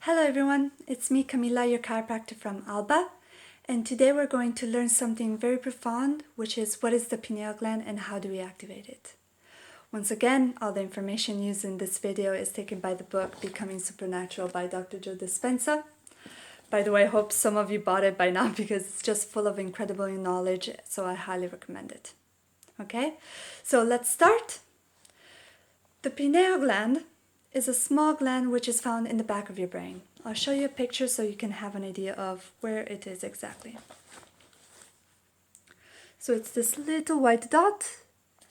Hello everyone, it's me Camila, your chiropractor from Alba, and today we're going to learn something very profound, which is what is the pineal gland and how do we activate it. Once again, all the information used in this video is taken by the book Becoming Supernatural by Dr. Joe Dispenza. By the way, I hope some of you bought it by now because it's just full of incredible knowledge, so I highly recommend it. Okay, so let's start. The pineal gland is a small gland which is found in the back of your brain. I'll show you a picture so you can have an idea of where it is exactly. So it's this little white dot.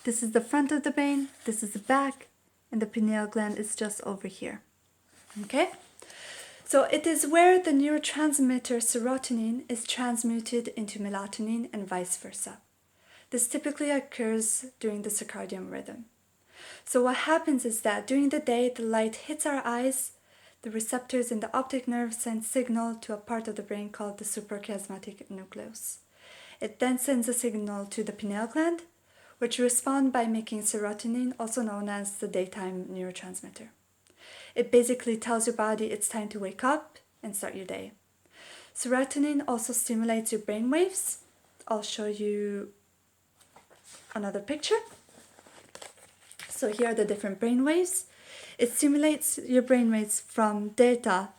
This is the front of the brain, this is the back, and the pineal gland is just over here. Okay? So it is where the neurotransmitter serotonin is transmuted into melatonin and vice versa. This typically occurs during the circadian rhythm. So what happens is that during the day, the light hits our eyes, the receptors in the optic nerve send signal to a part of the brain called the suprachiasmatic nucleus. It then sends a signal to the pineal gland, which respond by making serotonin, also known as the daytime neurotransmitter. It basically tells your body it's time to wake up and start your day. Serotonin also stimulates your brain waves. I'll show you another picture. So here are the different brain waves. It stimulates your brain waves from theta,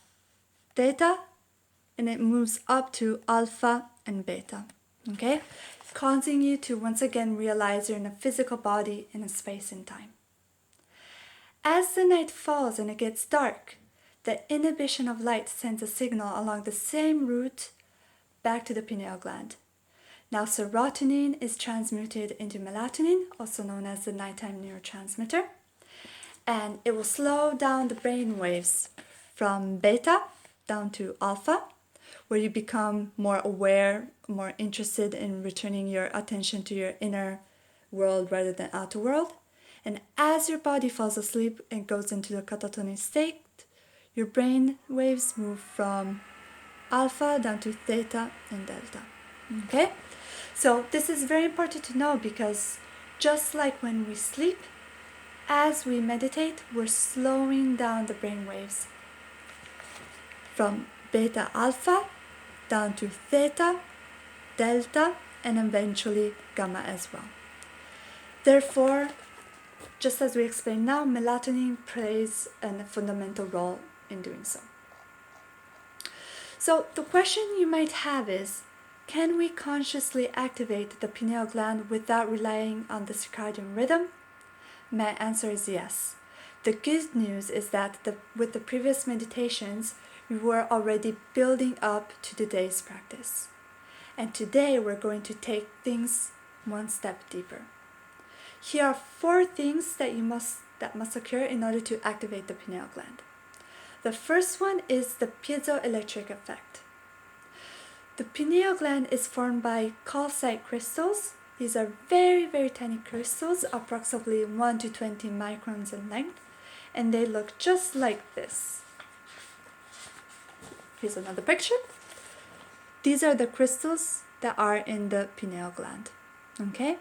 and it moves up to alpha and beta, okay? Causing you to once again realize you're in a physical body in a space and time. As the night falls and it gets dark, the inhibition of light sends a signal along the same route back to the pineal gland. Now serotonin is transmuted into melatonin, also known as the nighttime neurotransmitter, and it will slow down the brain waves from beta down to alpha, where you become more aware, more interested in returning your attention to your inner world rather than outer world. And as your body falls asleep and goes into the catatonic state, your brain waves move from alpha down to theta and delta. Okay? So this is very important to know because just like when we sleep, as we meditate, we're slowing down the brain waves from beta alpha down to theta, delta, and eventually gamma as well. Therefore, just as we explained now, melatonin plays a fundamental role in doing so. So the question you might have is, can we consciously activate the pineal gland without relying on the circadian rhythm? My answer is yes. The good news is that with the previous meditations, we were already building up to today's practice. And today we're going to take things one step deeper. Here are 4 things that must occur in order to activate the pineal gland. The first one is the piezoelectric effect. The pineal gland is formed by calcite crystals. These are very, very tiny crystals, approximately 1 to 20 microns in length, and they look just like this. Here's another picture. These are the crystals that are in the pineal gland. Okay?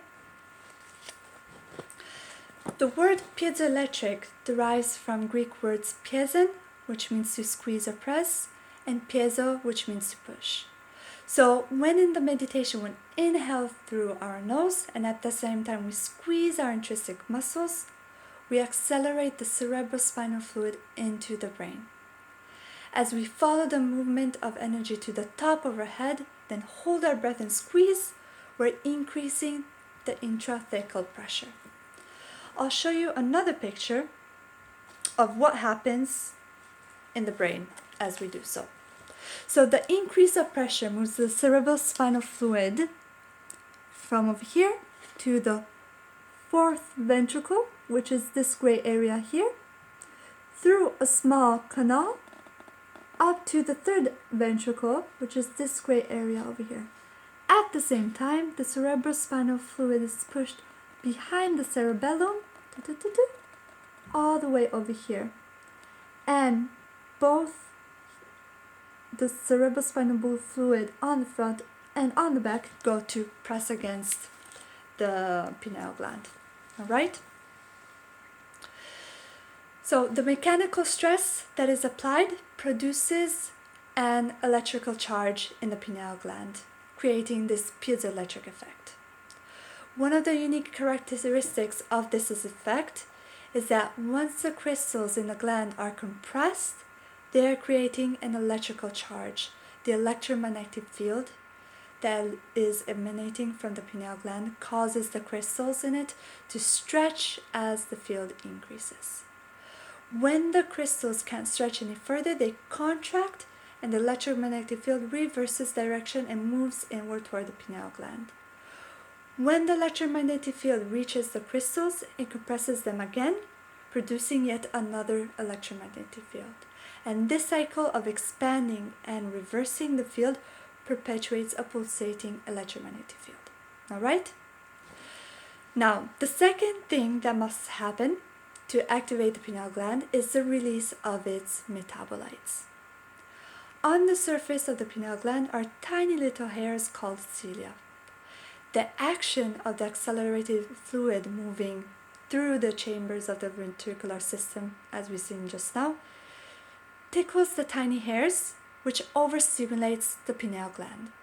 The word piezoelectric derives from Greek words piezon, which means to squeeze or press, and piezo, which means to push. So when in the meditation, we inhale through our nose and at the same time we squeeze our intrinsic muscles, we accelerate the cerebrospinal fluid into the brain. As we follow the movement of energy to the top of our head, then hold our breath and squeeze, we're increasing the intrathecal pressure. I'll show you another picture of what happens in the brain as we do so. So the increase of pressure moves the cerebrospinal fluid from over here to the 4th ventricle, which is this gray area here, through a small canal, up to the 3rd ventricle, which is this gray area over here. At the same time, the cerebrospinal fluid is pushed behind the cerebellum, all the way over here. And both the cerebrospinal fluid on the front and on the back go to press against the pineal gland. Alright? So the mechanical stress that is applied produces an electrical charge in the pineal gland, creating this piezoelectric effect. One of the unique characteristics of this effect is that once the crystals in the gland are compressed, they are creating an electrical charge. The electromagnetic field that is emanating from the pineal gland causes the crystals in it to stretch as the field increases. When the crystals can't stretch any further, they contract and the electromagnetic field reverses direction and moves inward toward the pineal gland. When the electromagnetic field reaches the crystals, it compresses them again, producing yet another electromagnetic field. And this cycle of expanding and reversing the field perpetuates a pulsating electromagnetic field. All right? Now, the second thing that must happen to activate the pineal gland is the release of its metabolites. On the surface of the pineal gland are tiny little hairs called cilia. The action of the accelerated fluid moving through the chambers of the ventricular system, as we've seen just now, tickles the tiny hairs, which overstimulates the pineal gland.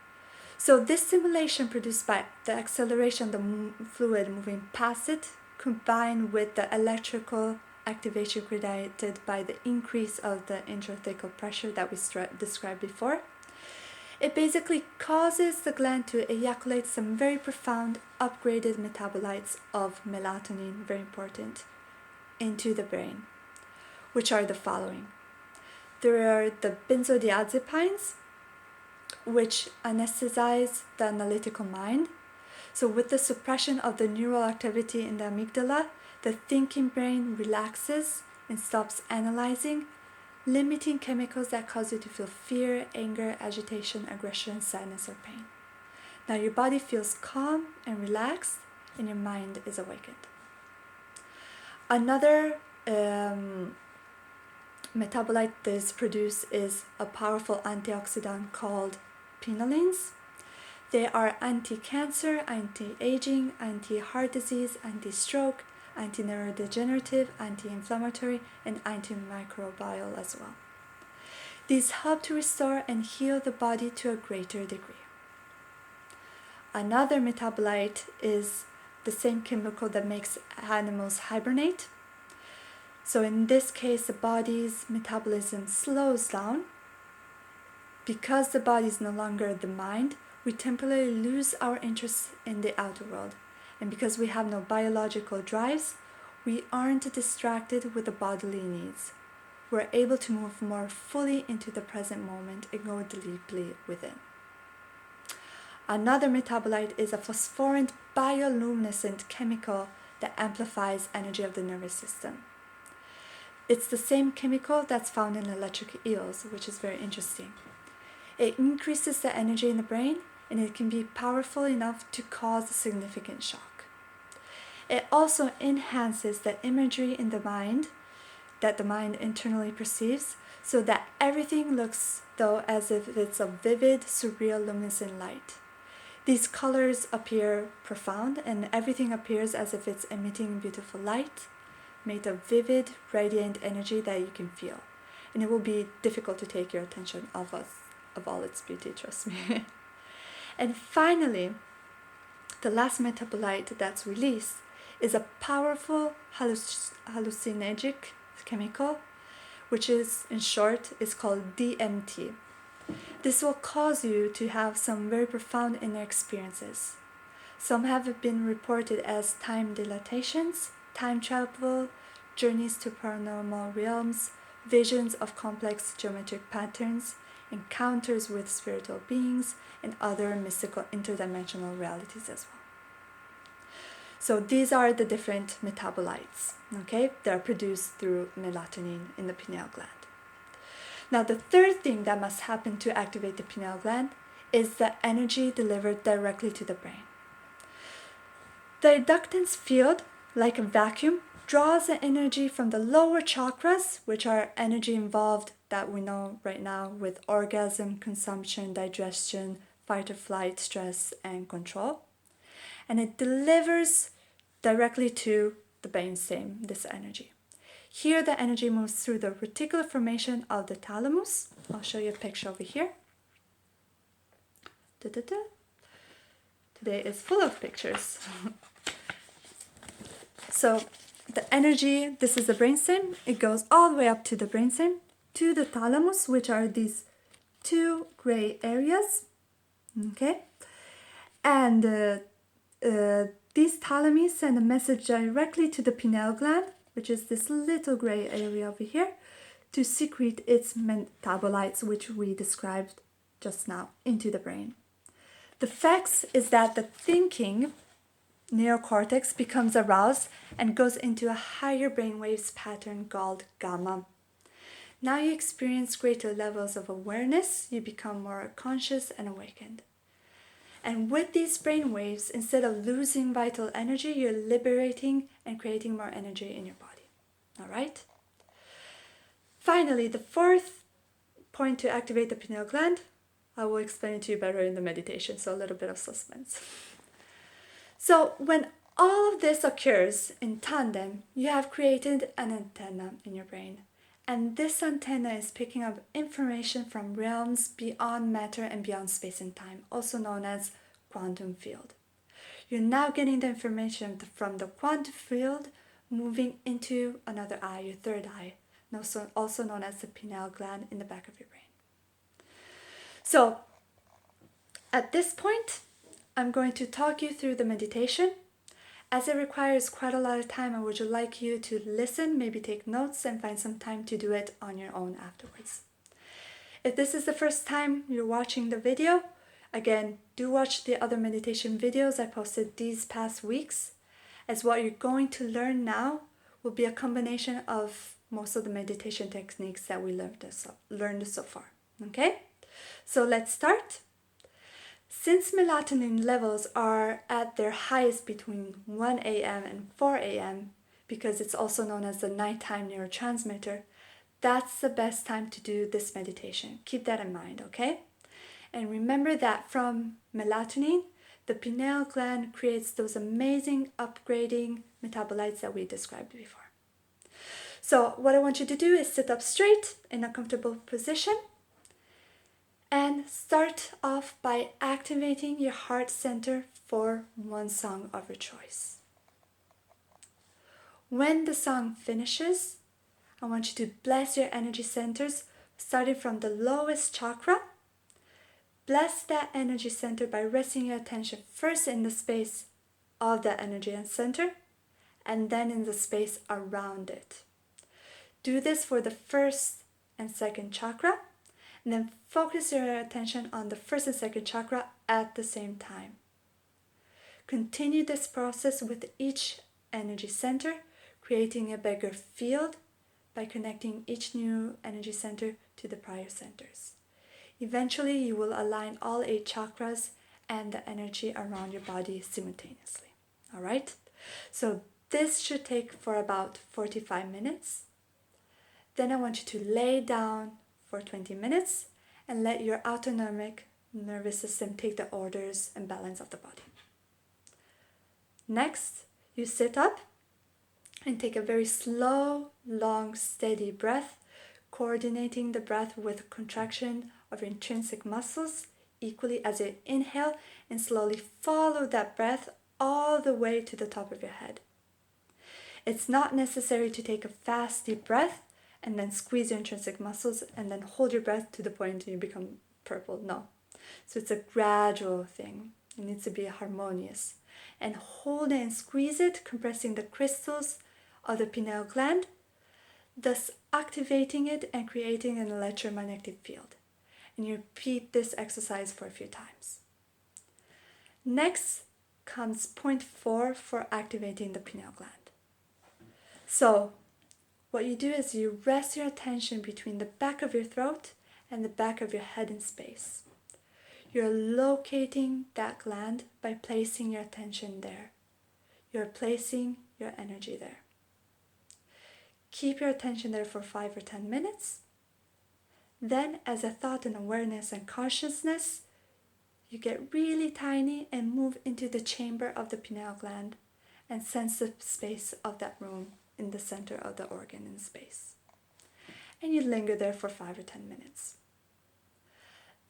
So this stimulation produced by the acceleration of the fluid moving past it, combined with the electrical activation created by the increase of the intrathecal pressure that we described before, it basically causes the gland to ejaculate some very profound upgraded metabolites of melatonin, very important, into the brain, which are the following. There are the benzodiazepines, which anesthetize the analytical mind. So with the suppression of the neural activity in the amygdala, the thinking brain relaxes and stops analyzing, limiting chemicals that cause you to feel fear, anger, agitation, aggression, sadness, or pain. Now your body feels calm and relaxed, and your mind is awakened. Another metabolite that is produced is a powerful antioxidant called pinolines. They are anti-cancer, anti-aging, anti-heart disease, anti-stroke, anti-neurodegenerative, anti-inflammatory, and antimicrobial as well. These help to restore and heal the body to a greater degree. Another metabolite is the same chemical that makes animals hibernate. So in this case, the body's metabolism slows down. Because the body is no longer the mind, we temporarily lose our interest in the outer world. And because we have no biological drives, we aren't distracted with the bodily needs. We're able to move more fully into the present moment and go deeply within. Another metabolite is a phosphorescent bioluminescent chemical that amplifies energy of the nervous system. It's the same chemical that's found in electric eels, which is very interesting. It increases the energy in the brain, and it can be powerful enough to cause a significant shock. It also enhances the imagery in the mind that the mind internally perceives, so that everything looks though as if it's a vivid, surreal, luminescent light. These colors appear profound, and everything appears as if it's emitting beautiful light, made of vivid, radiant energy that you can feel. And it will be difficult to take your attention off of all its beauty, trust me. And finally, the last metabolite that's released is a powerful hallucinogenic chemical, which is, in short, is called DMT. This will cause you to have some very profound inner experiences. Some have been reported as time dilatations, time travel, journeys to paranormal realms, visions of complex geometric patterns, encounters with spiritual beings, and other mystical interdimensional realities as well. So these are the different metabolites, okay, that are produced through melatonin in the pineal gland. Now the third thing that must happen to activate the pineal gland is the energy delivered directly to the brain. The inductance field, like a vacuum, draws the energy from the lower chakras, which are energy involved that we know right now with orgasm, consumption, digestion, fight or flight, stress, and control. And it delivers directly to the brainstem, this energy. Here the energy moves through the reticular formation of the thalamus. I'll show you a picture over here. Da-da-da. Today is full of pictures. So the energy, this is the brainstem, it goes all the way up to the brainstem, to the thalamus, which are these two gray areas, okay? And these thalamus send a message directly to the pineal gland, which is this little gray area over here, to secrete its metabolites, which we described just now, into the brain. The effects is that the thinking neocortex becomes aroused and goes into a higher brainwaves pattern called gamma. Now you experience greater levels of awareness, you become more conscious and awakened. And with these brainwaves, instead of losing vital energy, you're liberating and creating more energy in your body. All right? Finally, the fourth point to activate the pineal gland, I will explain it to you better in the meditation, so a little bit of suspense. So when all of this occurs in tandem, you have created an antenna in your brain. And this antenna is picking up information from realms beyond matter and beyond space and time, also known as quantum field. You're now getting the information from the quantum field moving into another eye, your third eye, also known as the pineal gland in the back of your brain. So at this point, I'm going to talk you through the meditation. As it requires quite a lot of time, I would like you to listen, maybe take notes, and find some time to do it on your own afterwards. If this is the first time you're watching the video, again, do watch the other meditation videos I posted these past weeks, as what you're going to learn now will be a combination of most of the meditation techniques that we learned so far. Okay? So let's start. Since melatonin levels are at their highest between 1 a.m. and 4 a.m., because it's also known as the nighttime neurotransmitter, that's the best time to do this meditation. Keep that in mind, okay? And remember that from melatonin, the pineal gland creates those amazing upgrading metabolites that we described before. So what I want you to do is sit up straight in a comfortable position and start off by activating your heart center for one song of your choice. When the song finishes, I want you to bless your energy centers, starting from the lowest chakra. Bless that energy center by resting your attention first in the space of that energy center, and then in the space around it. Do this for the first and second chakra, and then focus your attention on the first and second chakra at the same time. Continue this process with each energy center, creating a bigger field by connecting each new energy center to the prior centers. Eventually, you will align all 8 chakras and the energy around your body simultaneously. All right? So this should take for about 45 minutes. Then I want you to lay down for 20 minutes and let your autonomic nervous system take the orders and balance of the body. Next, you sit up and take a very slow, long, steady breath, coordinating the breath with contraction of your intrinsic muscles equally as you inhale, and slowly follow that breath all the way to the top of your head. It's not necessary to take a fast, deep breath and then squeeze your intrinsic muscles and then hold your breath to the point you become purple. No. So it's a gradual thing. It needs to be harmonious. And hold it and squeeze it, compressing the crystals of the pineal gland, thus activating it and creating an electromagnetic field. And you repeat this exercise for a few times. Next comes point 4 for activating the pineal gland. So what you do is you rest your attention between the back of your throat and the back of your head in space. You're locating that gland by placing your attention there. You're placing your energy there. Keep your attention there for 5 or 10 minutes. Then, as a thought and awareness and consciousness, you get really tiny and move into the chamber of the pineal gland and sense the space of that room in the center of the organ in space. And you linger there for 5 or 10 minutes.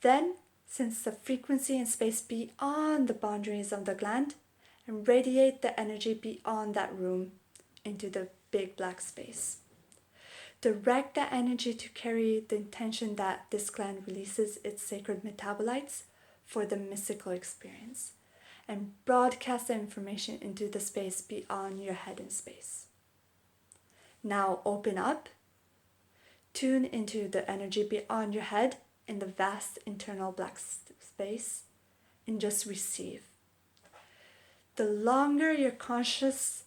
Then sense the frequency in space beyond the boundaries of the gland and radiate the energy beyond that room into the big black space. Direct the energy to carry the intention that this gland releases its sacred metabolites for the mystical experience, and broadcast the information into the space beyond your head in space. Now open up, tune into the energy beyond your head in the vast internal black space, and just receive. The longer you're conscious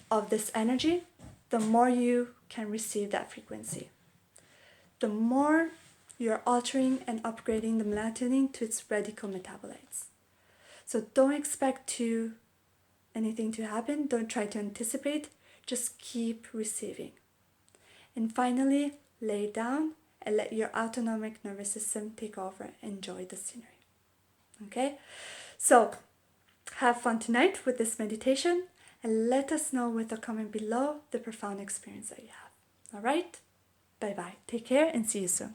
of this energy, the more you can receive that frequency. The more you're altering and upgrading the melatonin to its radical metabolites. So don't expect anything to happen. Don't try to anticipate. Just keep receiving. And finally, lay down and let your autonomic nervous system take over and enjoy the scenery. Okay? So have fun tonight with this meditation, and let us know with a comment below the profound experience that you have. All right? Bye-bye. Take care and see you soon.